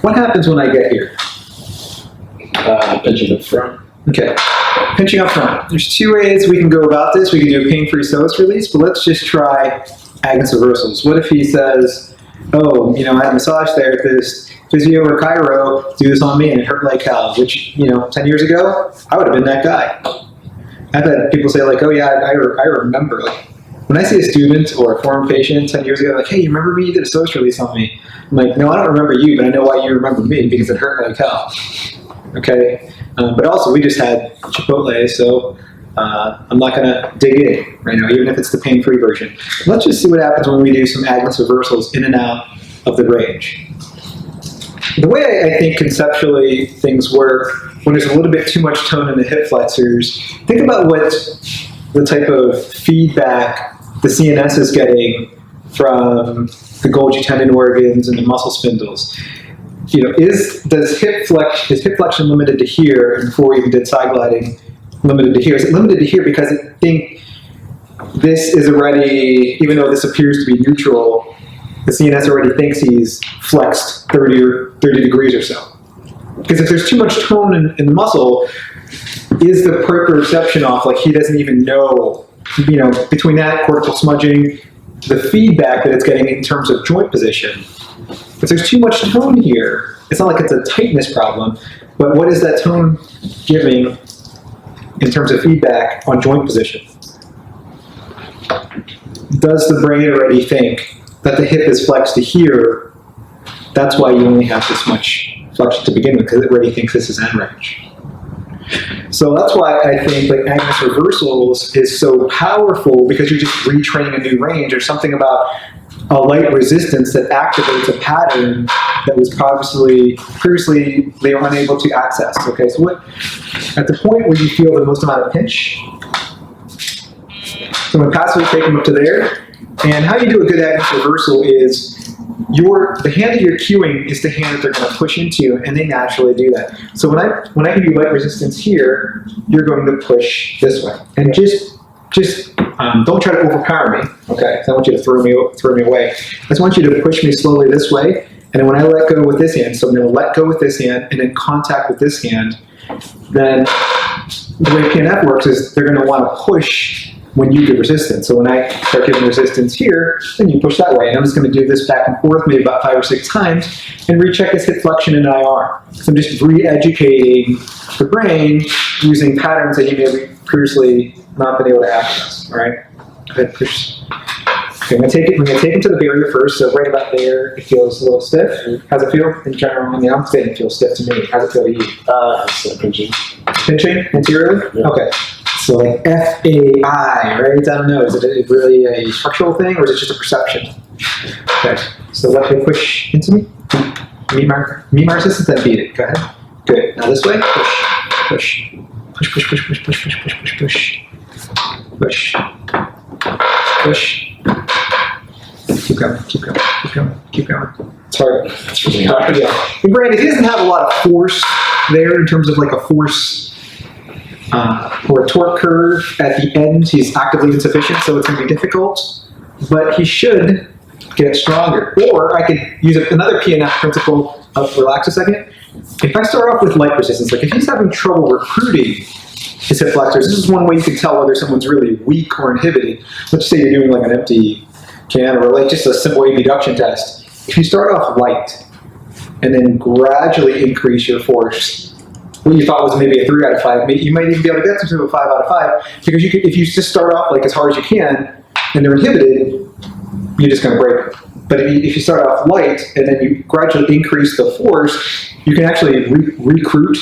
What happens when I get here? Pinching up front. Okay, pinching up front. There's two ways we can go about this. We can do a pain-free psoas release, but let's just try Agnes reversals. What if he says, oh, I had a massage therapist, physio or chiro, do this on me and it hurt like hell, which, 10 years ago, I would have been that guy. I've had people say like, oh yeah, I remember. Like, when I see a student or a foreign patient 10 years ago, like, hey, you remember me? You did a psoas release on me. I'm like, no, I don't remember you, but I know why you remember me, because it hurt like hell. Okay? But also, we just had Chipotle, so I'm not going to dig in right now, even if it's the pain-free version. Let's just see what happens when we do some Agnes reversals in and out of the range. The way I think conceptually things work, when there's a little bit too much tone in the hip flexors, think about what the type of feedback the CNS is getting from the Golgi tendon organs and the muscle spindles. Is hip flexion limited to here, and before we even did side gliding, limited to here? Is it limited to here because I think this is already, even though this appears to be neutral, the CNS already thinks he's flexed 30 degrees or so? Because if there's too much tone in the muscle, is the proprioception off? Like he doesn't even know, between that cortical smudging, the feedback that it's getting in terms of joint position. If there's too much tone here, it's not like it's a tightness problem, but what is that tone giving in terms of feedback on joint position? Does the brain already think that the hip is flexed to here? That's why you only have this much flexion to begin with, because it already thinks this is end range. So that's why I think like Agnes reversals is so powerful, because you're just retraining a new range. There's something about a light resistance that activates a pattern that was previously they were unable to access. Okay, so at the point where you feel the most amount of pinch, so I'm going to passively take them up to there. And how you do a good Agnes reversal is the hand that you're cueing is the hand that they're going to push into, and they naturally do that. So when I give you light resistance here, you're going to push this way, and just don't try to overpower me. Okay, I don't want you to throw me away. I just want you to push me slowly this way, and then when I let go with this hand, so I'm going to let go with this hand and then contact with this hand. Then the way PNF works is they're going to want to push when you give resistance. So when I start giving resistance here, then you push that way. And I'm just going to do this back and forth maybe about 5 or 6 times and recheck this hip flexion in IR. So I'm just re-educating the brain using patterns that you may have previously not been able to access. All right? Go ahead, push. Okay, I'm going to take it to the barrier first. So right about there, it feels a little stiff. How's it feel in general? I mean, I'm saying it feels stiff to me. How's it feel to you? It's pinching. Pinching anteriorly? Yeah. Okay. So like FAI, right? I don't know. Is it really a structural thing, or is it just a perception? Okay. So let me push into me. Meet my resistance, then beat it. Go ahead. Good. Now this way. Push. Push. Push. Push. Push. Push. Push. Push. Push. Push. Push. Push. Keep going. Keep going. Keep going. Keep going. It's hard. It's really hard. Yeah. And granted, he doesn't have a lot of force there in terms of like a force. Or a torque curve at the end, he's actively insufficient, so it's going to be difficult, but he should get stronger. Or I could use another PNF principle of relax a second. If I start off with light resistance, like if he's having trouble recruiting his hip flexors, this is one way you can tell whether someone's really weak or inhibited. Let's say you're doing like an empty can or like just a simple abduction test. If you start off light and then gradually increase your force, what you thought was maybe a 3 out of 5, you might even be able to get to a 5 out of 5, because if you just start off like as hard as you can and they're inhibited, you're just going to break them. But if you start off light and then you gradually increase the force, you can actually recruit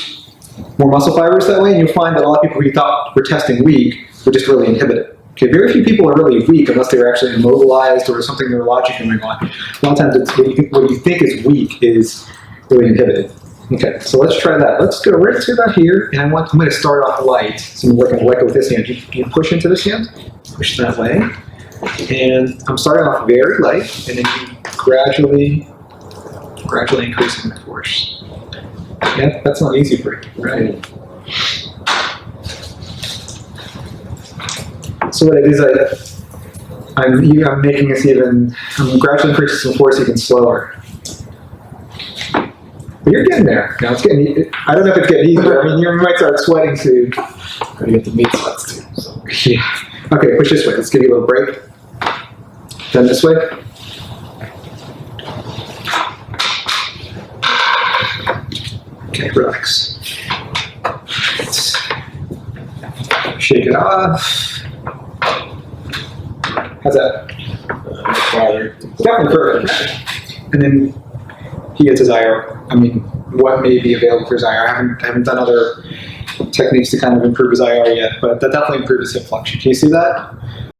more muscle fibers that way, and you'll find that a lot of people who you thought were testing weak were just really inhibited. Okay, very few people are really weak unless they're actually immobilized or something neurologic going on. A lot of times it's what you think is weak is really inhibited. Okay, so let's try that. Let's go right to about here, and I'm going to start off light. So I'm working light with this hand. You push into this hand, push that way, and I'm starting off very light, and then you gradually increasing the force. Yeah, that's not easy for you, right? So what it is, I'm making this I'm gradually increasing some force even slower. But you're getting there. Now it's getting, I don't know if it's getting easier. I mean, you might start sweating soon. Gotta get the meat sweats too. So. Yeah. Okay, push this way. Let's give you a little break. Then this way. Okay, relax. Shake it off. How's that? Father. Definitely perfect. And then he gets his IR. I mean, what may be available for his IR? I haven't done other techniques to kind of improve his IR yet, but that definitely improves his hip flexion. Can you see that?